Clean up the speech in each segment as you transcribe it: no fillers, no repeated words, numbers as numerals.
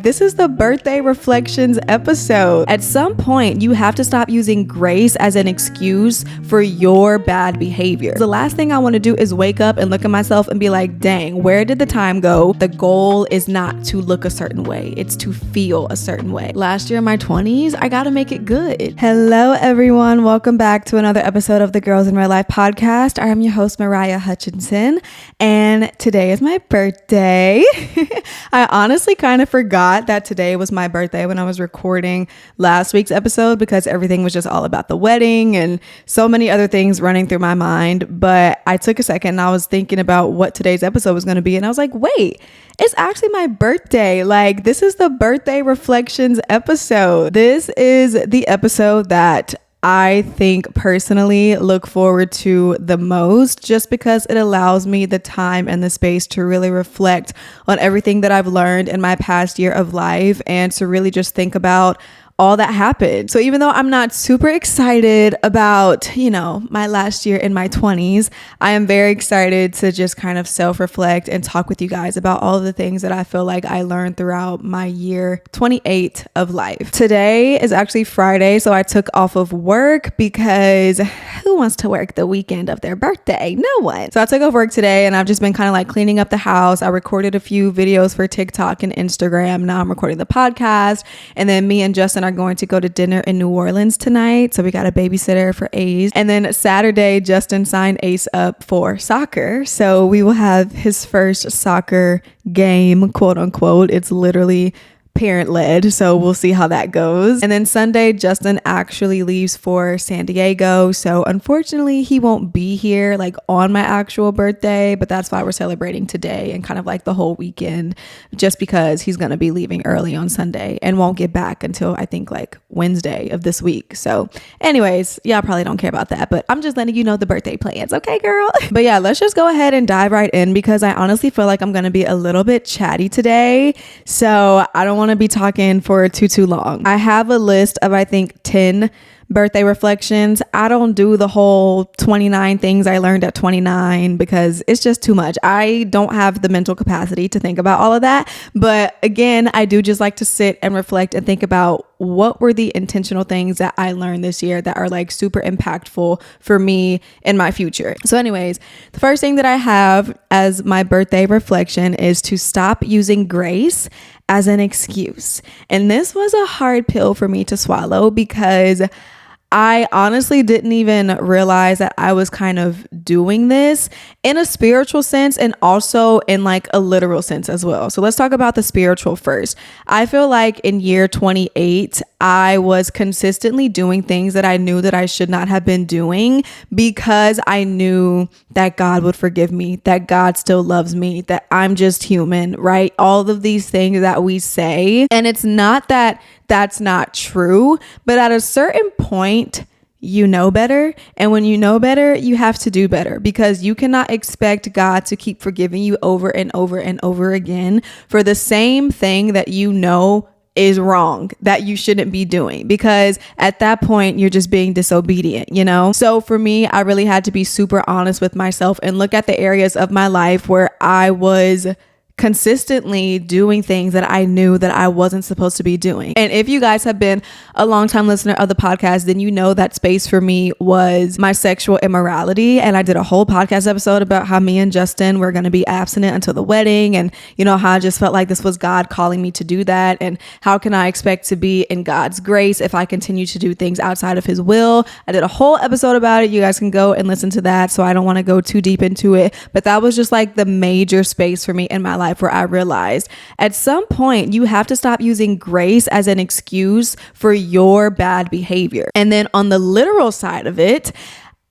This is the birthday reflections episode. At some point, you have to stop using grace as an excuse for your bad behavior. The last thing I want to do is wake up and look at myself and be like, dang, where did the time go? The goal is not to look a certain way. It's to feel a certain way. Last year in my 20s, I got to make it good. Hello, everyone. Welcome back to another episode of the Girls in Real Life podcast. I am your host, Mariah Hutchinson, and today is my birthday. I honestly kind of forgot that today was my birthday when I was recording last week's episode because everything was just all about the wedding and so many other things running through my mind. But I took a second and I was thinking about what today's episode was going to be. And I was like, wait, it's actually my birthday. Like, this is the birthday reflections episode. This is the episode that I think personally look forward to the most, just because it allows me the time and the space to really reflect on everything that I've learned in my past year of life and to really just think about all that happened. So even though I'm not super excited about, my last year in my 20s, I am very excited to just kind of self-reflect and talk with you guys about all of the things that I feel like I learned throughout my year 28 of life. Today is actually Friday, so I took off of work because who wants to work the weekend of their birthday? No one. So I took off work today and I've just been kind of like cleaning up the house. I recorded a few videos for TikTok and Instagram. Now I'm recording the podcast, and then me and Justin are going to go to dinner in New Orleans tonight. So we got a babysitter for Ace. And then Saturday, Justin signed Ace up for soccer. So we will have his first soccer game, quote unquote. It's literally parent led, so we'll see how that goes. And then Sunday, Justin actually leaves for San Diego, so unfortunately he won't be here like on my actual birthday, but that's why we're celebrating today and kind of like the whole weekend, just because he's gonna be leaving early on Sunday and won't get back until I think like Wednesday of this week. So anyways, y'all probably don't care about that, but I'm just letting you know the birthday plans, okay girl? But yeah, let's just go ahead and dive right in, because I honestly feel like I'm gonna be a little bit chatty today, so I don't want to be talking for too long. I have a list of I think 10 birthday reflections. I don't do the whole 29 things I learned at 29 because it's just too much. I don't have the mental capacity to think about all of that. But again, I do just like to sit and reflect and think about what were the intentional things that I learned this year that are like super impactful for me in my future. So anyways, the first thing that I have as my birthday reflection is to stop using grace as an excuse. And this was a hard pill for me to swallow because I honestly didn't even realize that I was kind of doing this in a spiritual sense and also in like a literal sense as well. So let's talk about the spiritual first. I feel like in year 28, I was consistently doing things that I knew that I should not have been doing because I knew that God would forgive me, that God still loves me, that I'm just human, right? All of these things that we say. And it's not that that's not true, but at a certain point, you know better. And when you know better, you have to do better, because you cannot expect God to keep forgiving you over and over and over again for the same thing that you know is wrong, that you shouldn't be doing, because at that point you're just being disobedient, So for me, I really had to be super honest with myself and look at the areas of my life where I was consistently doing things that I knew that I wasn't supposed to be doing. And if you guys have been a long time listener of the podcast, then you know that space for me was my sexual immorality. And I did a whole podcast episode about how me and Justin were going to be abstinent until the wedding, and how I just felt like this was God calling me to do that, and how can I expect to be in God's grace if I continue to do things outside of his will. I did a whole episode about it. You guys can go and listen to that, so I don't want to go too deep into it, but that was just like the major space for me in my life where I realized at some point you have to stop using grace as an excuse for your bad behavior. And then on the literal side of it,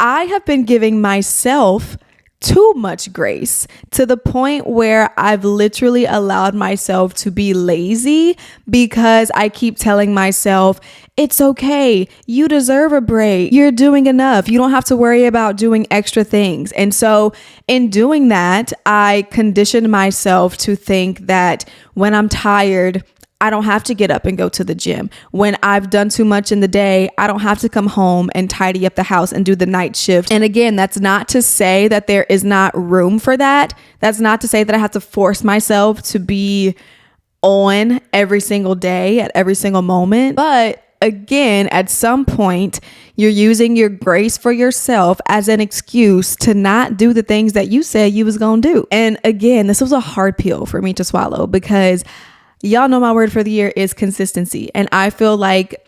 I have been giving myself too much grace to the point where I've literally allowed myself to be lazy because I keep telling myself, it's okay, you deserve a break, you're doing enough, you don't have to worry about doing extra things. And so in doing that, I conditioned myself to think that when I'm tired, I don't have to get up and go to the gym. When I've done too much in the day, I don't have to come home and tidy up the house and do the night shift. And again, that's not to say that there is not room for that. That's not to say that I have to force myself to be on every single day at every single moment. But again, at some point, you're using your grace for yourself as an excuse to not do the things that you said you was gonna do. And again, this was a hard pill for me to swallow because y'all know my word for the year is consistency. And I feel like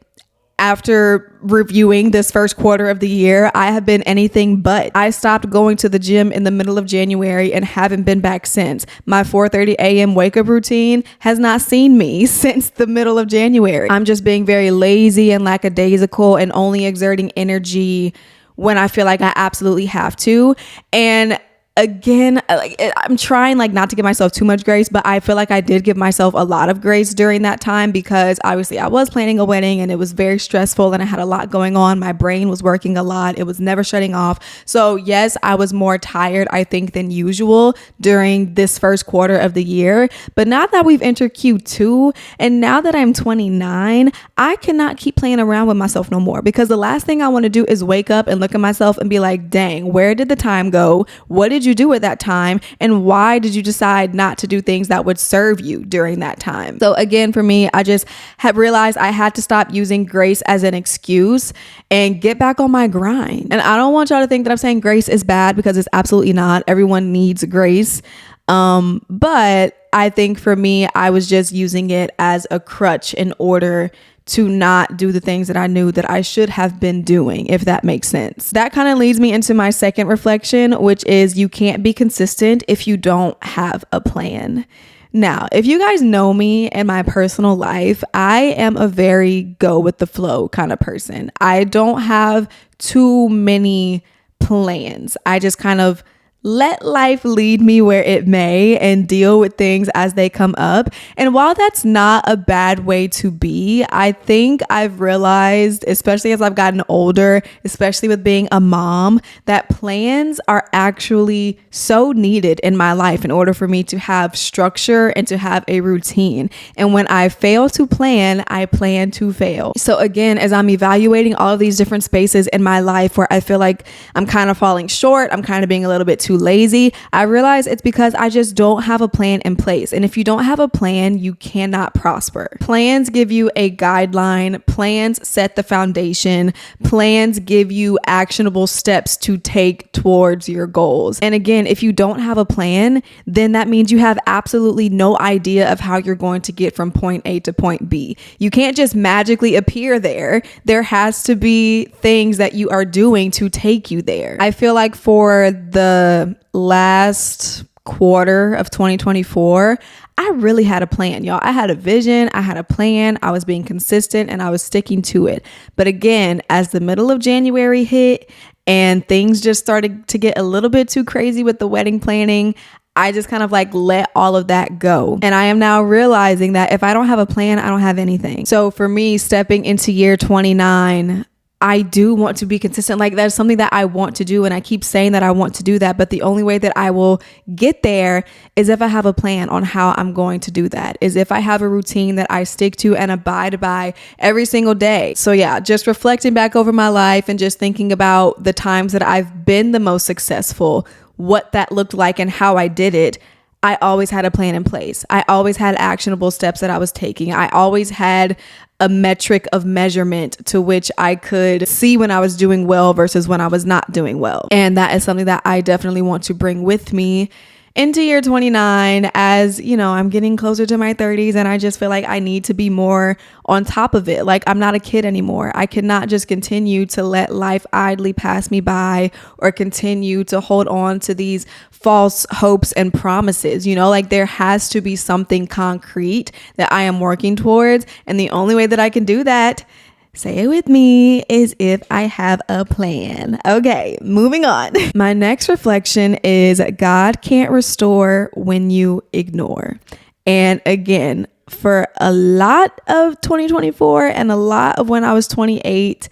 after reviewing this first quarter of the year, I have been anything but. I stopped going to the gym in the middle of January and haven't been back since. My 4:30 a.m. wake up routine has not seen me since the middle of January. I'm just being very lazy and lackadaisical and only exerting energy when I feel like I absolutely have to. And again, I'm trying not to give myself too much grace, but I feel like I did give myself a lot of grace during that time because obviously I was planning a wedding and it was very stressful and I had a lot going on. My brain was working a lot. It was never shutting off. So yes, I was more tired, I think, than usual during this first quarter of the year. But now that we've entered Q2 and now that I'm 29, I cannot keep playing around with myself no more because the last thing I want to do is wake up and look at myself and be like, dang, where did the time go? What did you do at that time? And why did you decide not to do things that would serve you during that time? So again, for me, I just have realized I had to stop using grace as an excuse and get back on my grind. And I don't want y'all to think that I'm saying grace is bad because it's absolutely not. Everyone needs grace. But I think for me, I was just using it as a crutch in order to not do the things that I knew that I should have been doing, if that makes sense. That kind of leads me into my second reflection, which is you can't be consistent if you don't have a plan. Now, if you guys know me in my personal life, I am a very go with the flow kind of person. I don't have too many plans. I just kind of let life lead me where it may and deal with things as they come up. And while that's not a bad way to be, I think I've realized, especially as I've gotten older, especially with being a mom, that plans are actually so needed in my life in order for me to have structure and to have a routine. And when I fail to plan, I plan to fail. So again, as I'm evaluating all of these different spaces in my life where I feel like I'm kind of falling short, I'm kind of being a little bit too lazy, I realize it's because I just don't have a plan in place. And if you don't have a plan, you cannot prosper. Plans give you a guideline. Plans set the foundation. Plans give you actionable steps to take towards your goals. And again, if you don't have a plan, then that means you have absolutely no idea of how you're going to get from point A to point B. You can't just magically appear there. There has to be things that you are doing to take you there. I feel like for the last quarter of 2024, I really had a plan, y'all. I had a vision, I had a plan, I was being consistent and I was sticking to it. But again, as the middle of January hit and things just started to get a little bit too crazy with the wedding planning, I just kind of let all of that go. And I am now realizing that if I don't have a plan, I don't have anything. So for me, stepping into year 29, I do want to be consistent. That's something that I want to do. And I keep saying that I want to do that. But the only way that I will get there is if I have a plan on how I'm going to do that, is if I have a routine that I stick to and abide by every single day. So yeah, just reflecting back over my life and just thinking about the times that I've been the most successful, what that looked like and how I did it. I always had a plan in place. I always had actionable steps that I was taking. I always had a metric of measurement to which I could see when I was doing well versus when I was not doing well. And that is something that I definitely want to bring with me into year 29, as I'm getting closer to my 30s and I just feel like I need to be more on top of it. I'm not a kid anymore. I cannot just continue to let life idly pass me by or continue to hold on to these false hopes and promises. There has to be something concrete that I am working towards. And the only way that I can do that, say it with me, is if I have a plan. Okay, moving on. My next reflection is God can't restore when you ignore. And again, for a lot of 2024 and a lot of when I was 28,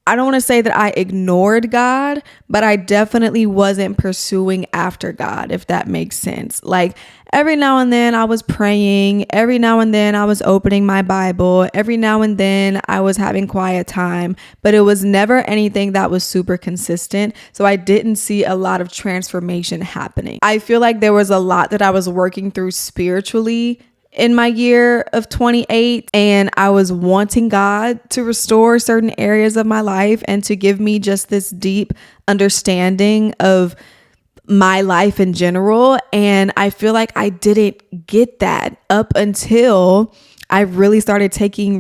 I don't want to say that I ignored God, but I definitely wasn't pursuing after God, if that makes sense. Every now and then I was praying. Every now and then I was opening my Bible. Every now and then I was having quiet time, but it was never anything that was super consistent. So I didn't see a lot of transformation happening. I feel like there was a lot that I was working through spiritually in my year of 28, and I was wanting God to restore certain areas of my life and to give me just this deep understanding of my life in general. And I feel like I didn't get that up until I really started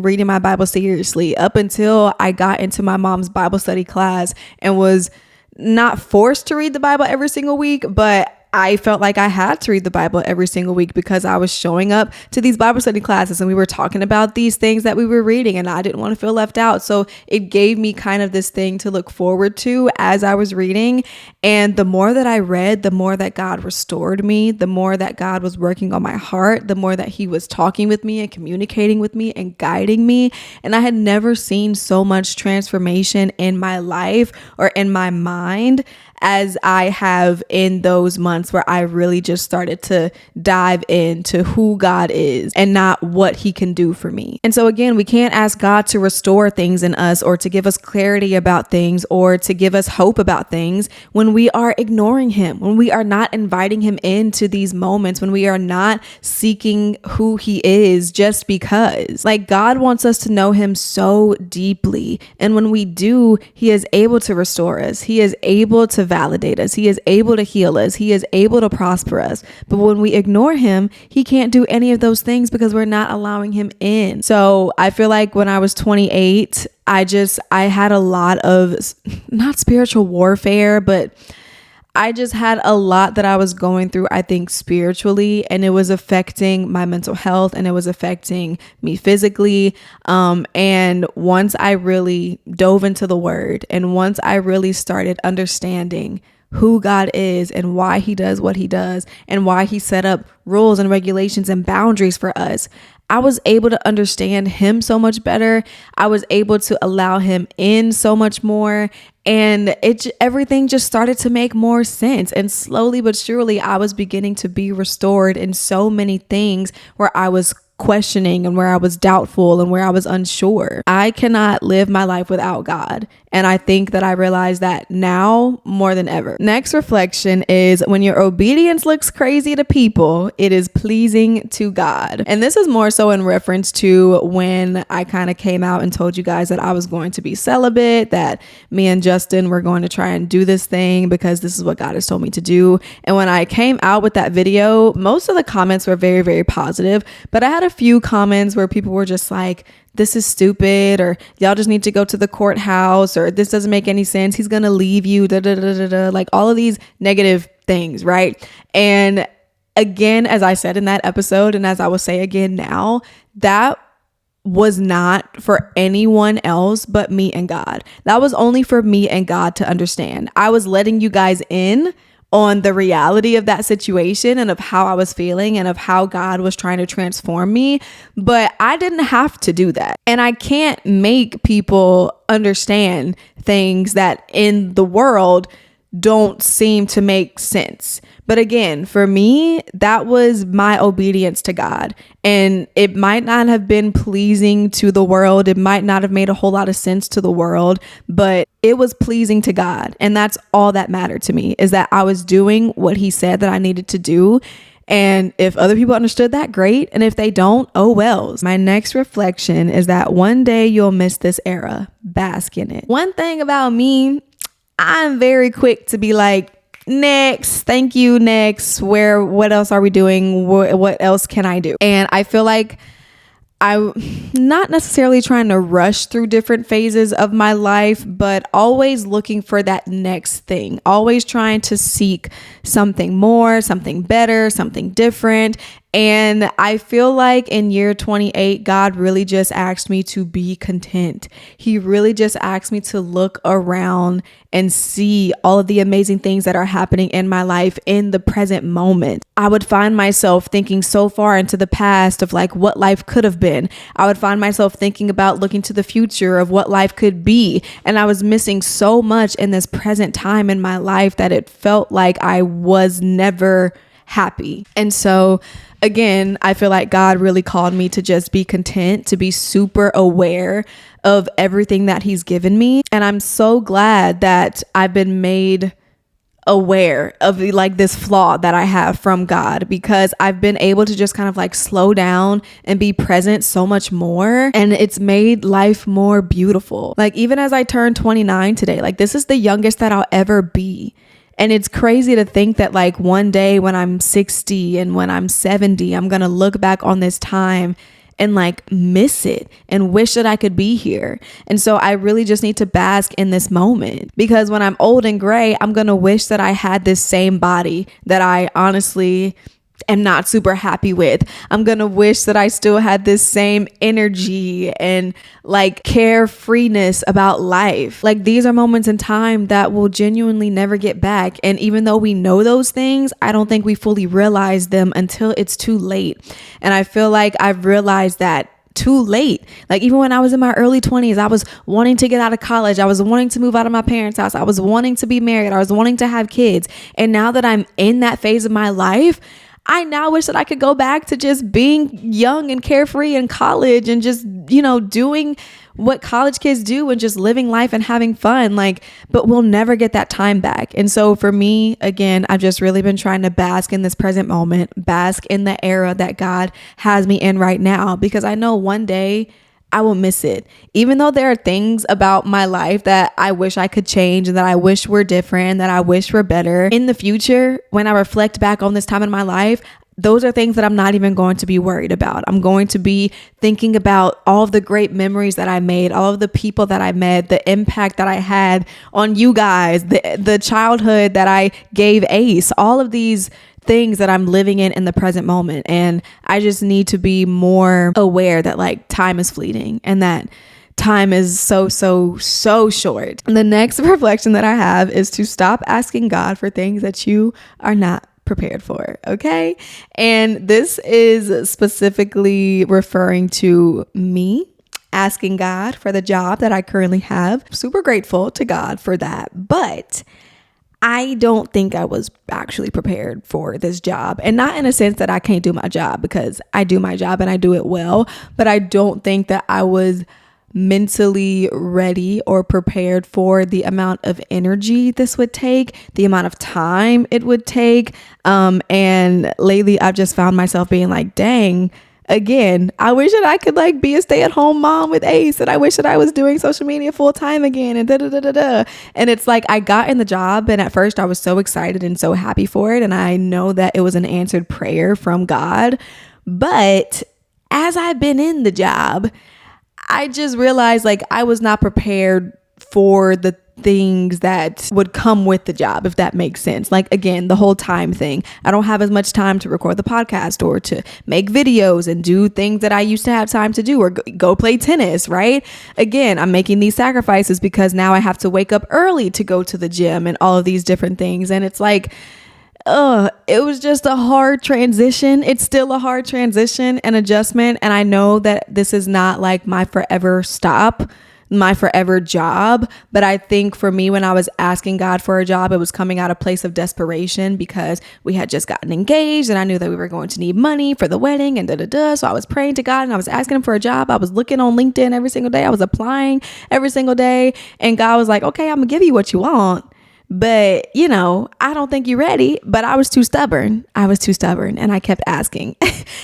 reading my Bible seriously, up until I got into my mom's Bible study class and was not forced to read the Bible every single week, but I felt like I had to read the Bible every single week because I was showing up to these Bible study classes and we were talking about these things that we were reading, and I didn't want to feel left out. So it gave me kind of this thing to look forward to as I was reading. And the more that I read, the more that God restored me, the more that God was working on my heart, the more that he was talking with me and communicating with me and guiding me. And I had never seen so much transformation in my life or in my mind as I have in those months where I really just started to dive into who God is and not what he can do for me. And so again, we can't ask God to restore things in us or to give us clarity about things or to give us hope about things when we are ignoring him, when we are not inviting him into these moments, when we are not seeking who he is just because. Like, God wants us to know him so deeply. And when we do, he is able to restore us. He is able to validate us. He is able to heal us. He is able to prosper us. But when we ignore him, he can't do any of those things because we're not allowing him in. So I feel like when I was 28, I had a lot of, not spiritual warfare, but I just had a lot that I was going through, I think, spiritually, and it was affecting my mental health and it was affecting me physically. And once I really dove into the word and once I really started understanding who God is and why he does what he does and why he set up rules and regulations and boundaries for us, I was able to understand him so much better. I was able to allow him in so much more. And everything just started to make more sense. And slowly but surely, I was beginning to be restored in so many things where I was questioning and where I was doubtful and where I was unsure. I cannot live my life without God. And I think that I realize that now more than ever. Next reflection is, when your obedience looks crazy to people, it is pleasing to God. And this is more so in reference to when I kind of came out and told you guys that I was going to be celibate, that me and Justin were going to try and do this thing because this is what God has told me to do. And when I came out with that video, most of the comments were very, very positive, but I had a few comments where people were just like, this is stupid, or y'all just need to go to the courthouse, or this doesn't make any sense, he's gonna leave you, da da da da da, like all of these negative things, right? And again, as I said in that episode, and as I will say again now, that was not for anyone else but me and God. That was only for me and God to understand. I was letting you guys in on the reality of that situation and of how I was feeling and of how God was trying to transform me. But I didn't have to do that. And I can't make people understand things that in the world don't seem to make sense. But again, for me, that was my obedience to God. And it might not have been pleasing to the world. It might not have made a whole lot of sense to the world, but it was pleasing to God. And that's all that mattered to me, is that I was doing what he said that I needed to do. And if other people understood that, great. And if they don't, oh well. My next reflection is that one day you'll miss this era. Bask in it. One thing about me, I'm very quick to be like, next, thank you, next, what else are we doing? What else can I do? And I feel like I'm not necessarily trying to rush through different phases of my life, but always looking for that next thing, always trying to seek something more, something better, something different. And I feel like in year 28, God really just asked me to be content. He really just asked me to look around and see all of the amazing things that are happening in my life in the present moment. I would find myself thinking so far into the past of like what life could have been. I would find myself thinking about looking to the future of what life could be. And I was missing so much in this present time in my life that it felt like I was never happy. And so again, I feel like God really called me to just be content, to be super aware of everything that he's given me. And I'm so glad that I've been made aware of like this flaw that I have from God, because I've been able to just kind of like slow down and be present so much more, and it's made life more beautiful. Like even as I turned 29 today, like this is the youngest that I'll ever be. And it's crazy to think that like one day when I'm 60 and when I'm 70, I'm gonna look back on this time and like miss it and wish that I could be here. And so I really just need to bask in this moment, because when I'm old and gray, I'm going to wish that I had this same body that I honestly am not super happy with. I'm going to wish that I still had this same energy and like carefreeness about life. Like these are moments in time that will genuinely never get back. And even though we know those things, I don't think we fully realize them until it's too late. And I feel like I've realized that too late. Like even when I was in my early 20s, I was wanting to get out of college. I was wanting to move out of my parents' house. I was wanting to be married. I was wanting to have kids. And now that I'm in that phase of my life, I now wish that I could go back to just being young and carefree in college and just, doing what college kids do and just living life and having fun. But we'll never get that time back. And so for me, again, I've just really been trying to bask in this present moment, bask in the era that God has me in right now, because I know one day I will miss it. Even though there are things about my life that I wish I could change and that I wish were different, that I wish were better in the future, when I reflect back on this time in my life, those are things that I'm not even going to be worried about. I'm going to be thinking about all of the great memories that I made, all of the people that I met, the impact that I had on you guys, the childhood that I gave Ace, all of these things that I'm living in the present moment. And I just need to be more aware that like time is fleeting and that time is so short. And the next reflection that I have is to stop asking God for things that you are not prepared for. Okay. And this is specifically referring to me asking God for the job that I currently have. Super grateful to God for that. But I don't think I was actually prepared for this job, and not in a sense that I can't do my job, because I do my job and I do it well, but I don't think that I was mentally ready or prepared for the amount of energy this would take, the amount of time it would take. And lately I've just found myself being like, dang, again, I wish that I could like be a stay-at-home mom with Ace, and I wish that I was doing social media full time again, and And it's like I got in the job, and at first I was so excited and so happy for it, and I know that it was an answered prayer from God. But as I've been in the job, I just realized like I was not prepared for the things that would come with the job, if that makes sense. Like, again, the whole time thing. I don't have as much time to record the podcast or to make videos and do things that I used to have time to do, or go play tennis, right? Again, I'm making these sacrifices because now I have to wake up early to go to the gym and all of these different things. And it's like, it was just a hard transition. It's still a hard transition and adjustment. And I know that this is not like my forever stop, my forever job. But I think for me, when I was asking God for a job, it was coming out of a place of desperation, because we had just gotten engaged and I knew that we were going to need money for the wedding and So I was praying to God and I was asking him for a job. I was looking on LinkedIn every single day. I was applying every single day. And God was like, okay, I'm gonna give you what you want, but I don't think you're ready. But I was too stubborn. And I kept asking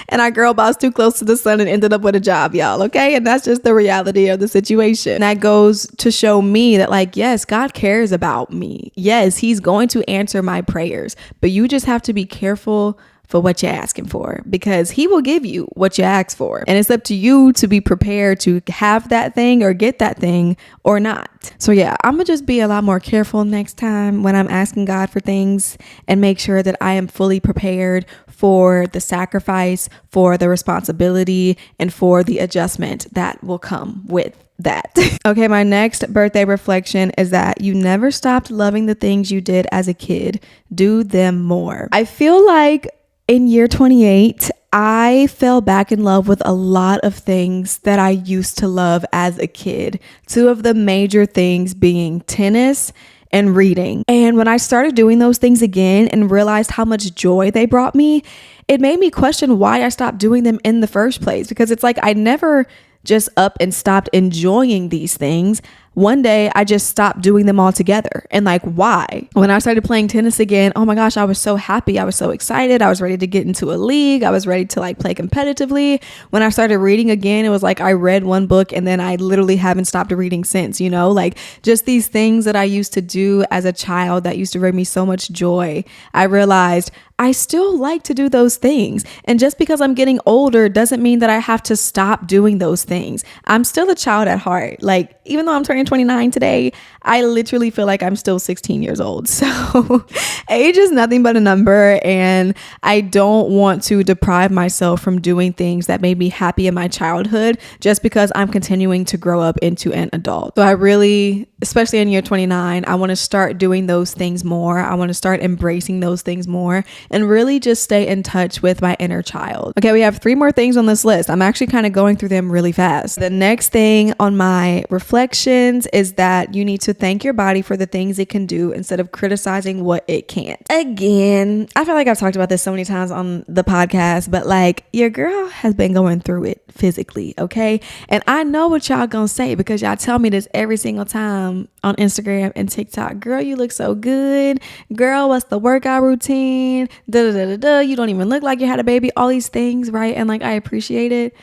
and our girl boss too close to the sun and ended up with a job, y'all. Okay. And that's just the reality of the situation. And that goes to show me that like, yes, God cares about me. Yes, he's going to answer my prayers, but you just have to be careful for what you're asking for, because he will give you what you ask for. And it's up to you to be prepared to have that thing or get that thing or not. So yeah, I'm gonna just be a lot more careful next time when I'm asking God for things, and make sure that I am fully prepared for the sacrifice, for the responsibility, and for the adjustment that will come with that. Okay, my next birthday reflection is that you never stopped loving the things you did as a kid. Do them more. I feel like in year 28, I fell back in love with a lot of things that I used to love as a kid. Two of the major things being tennis and reading. And when I started doing those things again and realized how much joy they brought me, it made me question why I stopped doing them in the first place. Because it's like I never just up and stopped enjoying these things. one day I just stopped doing them altogether. And like, why? When I started playing tennis again, oh my gosh, I was so happy. I was so excited. I was ready to get into a league. I was ready to like play competitively. When I started reading again, it was like I read one book and then I literally haven't stopped reading since, like just these things that I used to do as a child that used to bring me so much joy. I realized I still like to do those things. And just because I'm getting older doesn't mean that I have to stop doing those things. I'm still a child at heart. Like, even though I'm turning 29 today, I literally feel like I'm still 16 years old. So age is nothing but a number. And I don't want to deprive myself from doing things that made me happy in my childhood just because I'm continuing to grow up into an adult. So I really, especially in year 29, I want to start doing those things more. I want to start embracing those things more and really just stay in touch with my inner child. Okay, we have 3 more things on this list. I'm actually kind of going through them really fast. The next thing on my reflections is that you need to thank your body for the things it can do instead of criticizing what it can't. Again, I feel like I've talked about this so many times on the podcast, but like, your girl has been going through it physically, okay? And I know what y'all gonna say because y'all tell me this every single time on Instagram and TikTok. Girl, you look so good. Girl, what's the workout routine? You don't even look like you had a baby. All these things, right? And like, I appreciate it.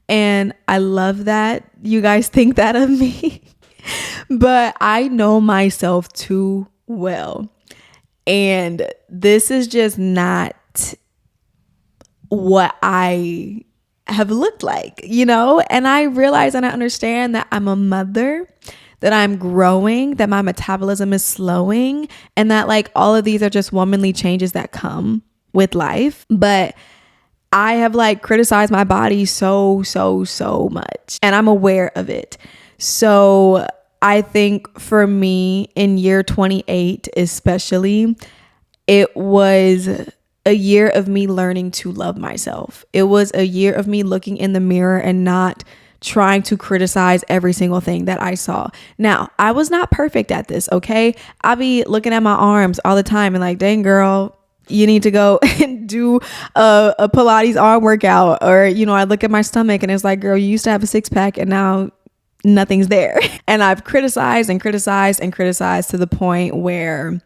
And I love that you guys think that of me. But I know myself too well. And this is just not what I have looked like, and I realize and I understand that I'm a mother, that I'm growing, that my metabolism is slowing, and that like all of these are just womanly changes that come with life. But I have like criticized my body so much, and I'm aware of it. So I think for me in year 28 especially, it was a year of me learning to love myself. It was a year of me looking in the mirror and not trying to criticize every single thing that I saw. Now, I was not perfect at this, okay? I be looking at my arms all the time and like, dang girl, you need to go and do a Pilates arm workout. Or, I look at my stomach and it's like, girl, you used to have a 6-pack and now nothing's there. And I've criticized to the point where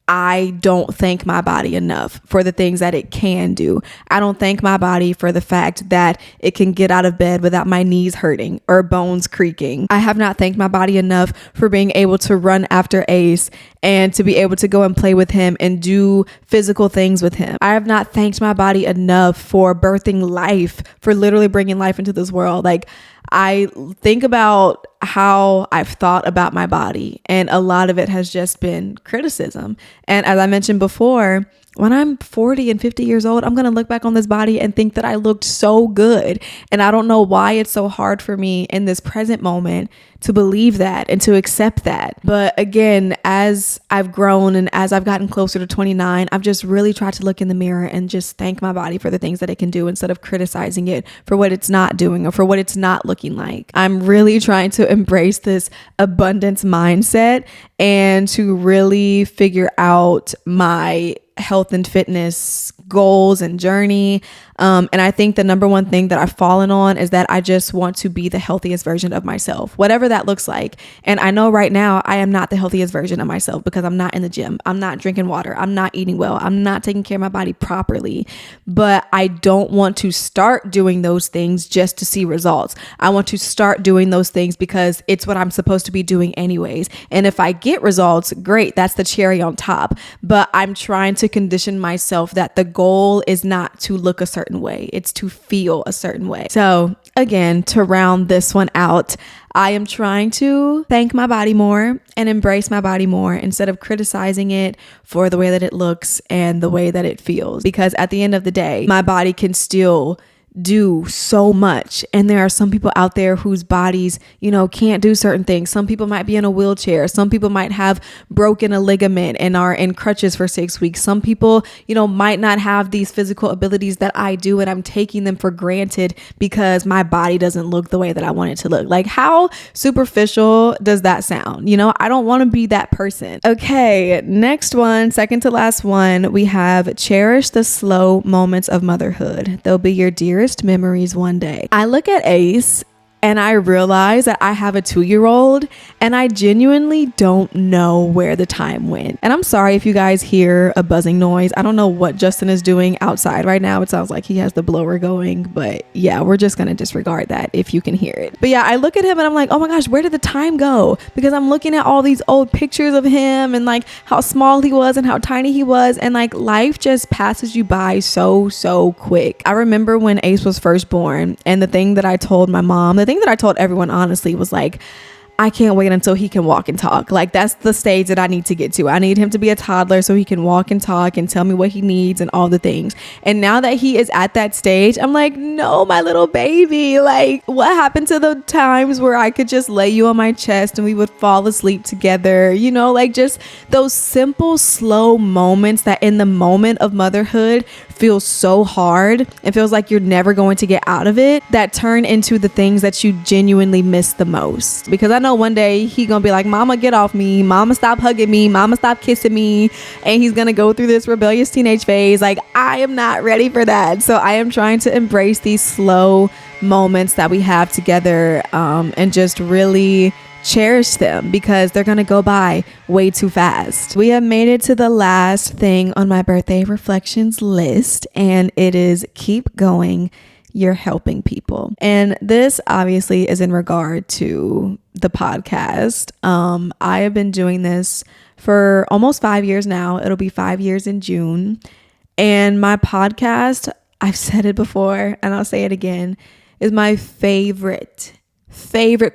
I don't thank my body enough for the things that it can do. I don't thank my body for the fact that it can get out of bed without my knees hurting or bones creaking. I have not thanked my body enough for being able to run after Ace and to be able to go and play with him and do physical things with him. I have not thanked my body enough for birthing life, for literally bringing life into this world. Like, I think about how I've thought about my body, and a lot of it has just been criticism. And as I mentioned before, when I'm 40 and 50 years old, I'm going to look back on this body and think that I looked so good. And I don't know why it's so hard for me in this present moment to believe that and to accept that. But again, as I've grown and as I've gotten closer to 29, I've just really tried to look in the mirror and just thank my body for the things that it can do instead of criticizing it for what it's not doing or for what it's not looking like. I'm really trying to embrace this abundance mindset and to really figure out my health and fitness goals and journey. And I think the number one thing that I've fallen on is that I just want to be the healthiest version of myself, whatever that looks like. And I know right now I am not the healthiest version of myself because I'm not in the gym. I'm not drinking water. I'm not eating well. I'm not taking care of my body properly. But I don't want to start doing those things just to see results. I want to start doing those things because it's what I'm supposed to be doing anyways. And if I get results, great. That's the cherry on top. But I'm trying to condition myself that the goal is not to look a certain way. It's to feel a certain way. So again, to round this one out, I am trying to thank my body more and embrace my body more instead of criticizing it for the way that it looks and the way that it feels. Because at the end of the day, my body can still do so much. And there are some people out there whose bodies, can't do certain things. Some people might be in a wheelchair. Some people might have broken a ligament and are in crutches for 6 weeks. Some people, might not have these physical abilities that I do, and I'm taking them for granted because my body doesn't look the way that I want it to look. Like, how superficial does that sound? I don't want to be that person. Okay, next one, second to last one, we have cherish the slow moments of motherhood. They'll be your dearest memories one day. I look at Ace And I realized that I have a 2-year-old and I genuinely don't know where the time went. And I'm sorry if you guys hear a buzzing noise. I don't know what Justin is doing outside right now. It sounds like he has the blower going, but yeah, we're just going to disregard that if you can hear it. But yeah, I look at him and I'm like, oh my gosh, where did the time go? Because I'm looking at all these old pictures of him and like how small he was and how tiny he was. And like life just passes you by so quick. I remember when Ace was first born, and the thing that I told my mom, the thing that I told everyone honestly was like, I can't wait until he can walk and talk. Like that's the stage that I need to get to. I need him to be a toddler so he can walk and talk and tell me what he needs and all the things. And now that he is at that stage, I'm like, no, my little baby, like what happened to the times where I could just lay you on my chest and we would fall asleep together, you know, like just those simple, slow moments that in the moment of motherhood feels so hard. It feels like you're never going to get out of it, that turn into the things that you genuinely miss the most. Because I know one day he gonna be like, mama, get off me, mama, stop hugging me, mama, stop kissing me, and he's gonna go through this rebellious teenage phase. Like I am not ready for that. So I am trying to embrace these slow moments that we have together, and just really cherish them because they're gonna go by way too fast. We have made it to the last thing on my birthday reflections list, and it is keep going, you're helping people. And this obviously is in regard to the podcast. I have been doing this for almost 5 years now. It'll be 5 years in June. And my podcast, I've said it before and I'll say it again, is my favorite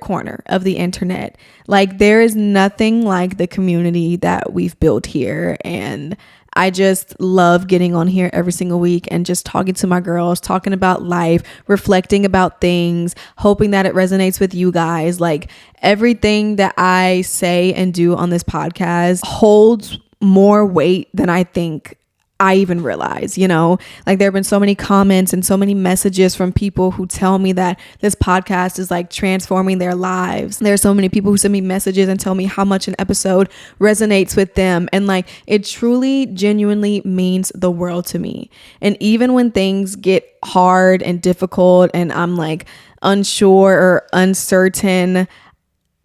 corner of the internet. Like there is nothing like the community that we've built here, and I just love getting on here every single week and just talking to my girls, talking about life, reflecting about things, hoping that it resonates with you guys. Like everything that I say and do on this podcast holds more weight than I think I even realize, you know, like there have been so many comments and so many messages from people who tell me that this podcast is like transforming their lives. There are so many people who send me messages and tell me how much an episode resonates with them. And like, it truly, genuinely means the world to me. And even when things get hard and difficult and I'm like unsure or uncertain,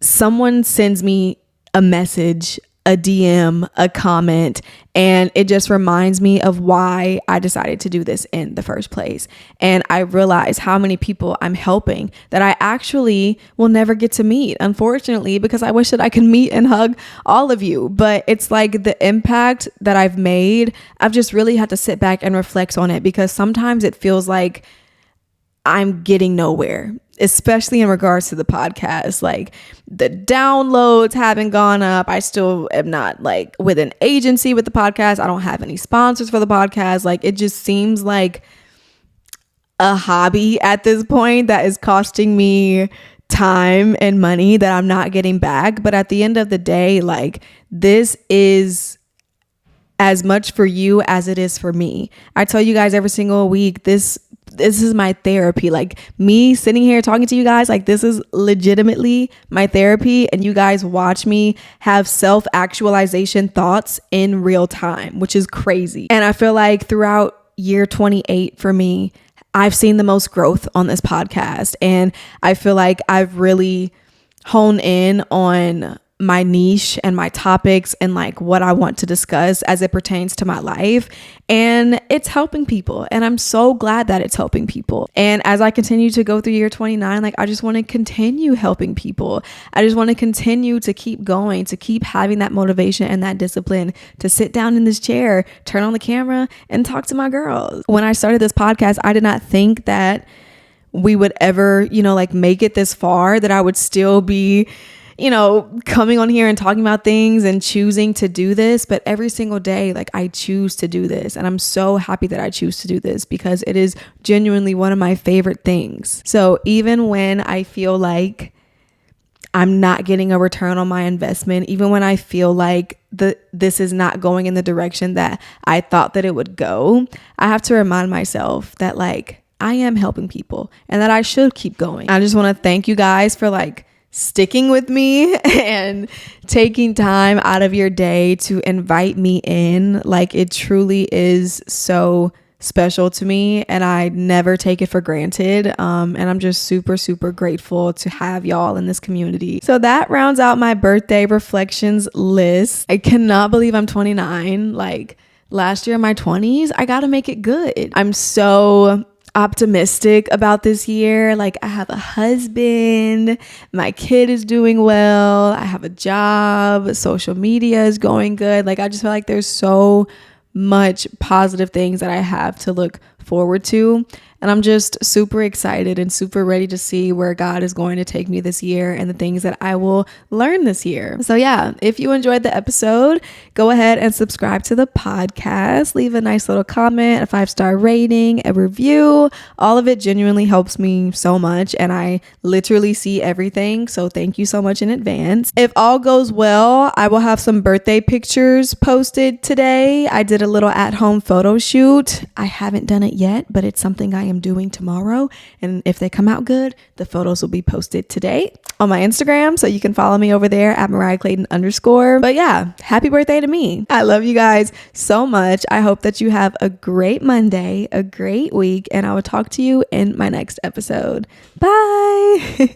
someone sends me a message, a DM, a comment, and it just reminds me of why I decided to do this in the first place. And I realize how many people I'm helping that I actually will never get to meet, unfortunately, because I wish that I could meet and hug all of you. But it's like the impact that I've made, I've just really had to sit back and reflect on it, because sometimes it feels like I'm getting nowhere, especially in regards to the podcast. Like the downloads haven't gone up. I still am not like with an agency with the podcast. I don't have any sponsors for the podcast. Like it just seems like a hobby at this point that is costing me time and money that I'm not getting back. But at the end of the day, like this is as much for you as it is for me. I tell you guys every single week, this is my therapy. Like me sitting here talking to you guys, like this is legitimately my therapy, and you guys watch me have self-actualization thoughts in real time, which is crazy. And I feel like throughout year 28 for me, I've seen the most growth on this podcast, and I feel like I've really honed in on my niche and my topics and like what I want to discuss as it pertains to my life, and it's helping people, and I'm so glad that it's helping people. And as I continue to go through year 29, like I just want to continue helping people. I just want to continue to keep going, to keep having that motivation and that discipline to sit down in this chair, turn on the camera, and talk to my girls. When I started this podcast, I did not think that we would ever, you know, like make it this far, that I would still be, you know, coming on here and talking about things and choosing to do this. But every single day, like I choose to do this, and I'm so happy that I choose to do this because it is genuinely one of my favorite things. So even when I feel like I'm not getting a return on my investment, even when I feel like this is not going in the direction that I thought that it would go, I have to remind myself that like I am helping people and that I should keep going. I just want to thank you guys for like sticking with me and taking time out of your day to invite me in. Like it truly is so special to me, and I never take it for granted. And I'm just super, super grateful to have y'all in this community. So that rounds out my birthday reflections list. I cannot believe I'm 29. Like last year in my 20s, I gotta make it good. I'm so optimistic about this year. Like I have a husband, my kid is doing well, I have a job, social media is going good. Like I just feel like there's so much positive things that I have to look forward to. And I'm just super excited and super ready to see where God is going to take me this year and the things that I will learn this year. So yeah, if you enjoyed the episode, go ahead and subscribe to the podcast. Leave a nice little comment, a 5-star rating, a review. All of it genuinely helps me so much, and I literally see everything. So thank you so much in advance. If all goes well, I will have some birthday pictures posted today. I did a little at-home photo shoot. I haven't done it yet, but it's something I am doing tomorrow, and if they come out good, the photos will be posted today on my Instagram, so you can follow me over there at Mariah Clayton _ But yeah, happy birthday to me. I love you guys so much. I hope that you have a great Monday, a great week, and I will talk to you in my next episode. Bye.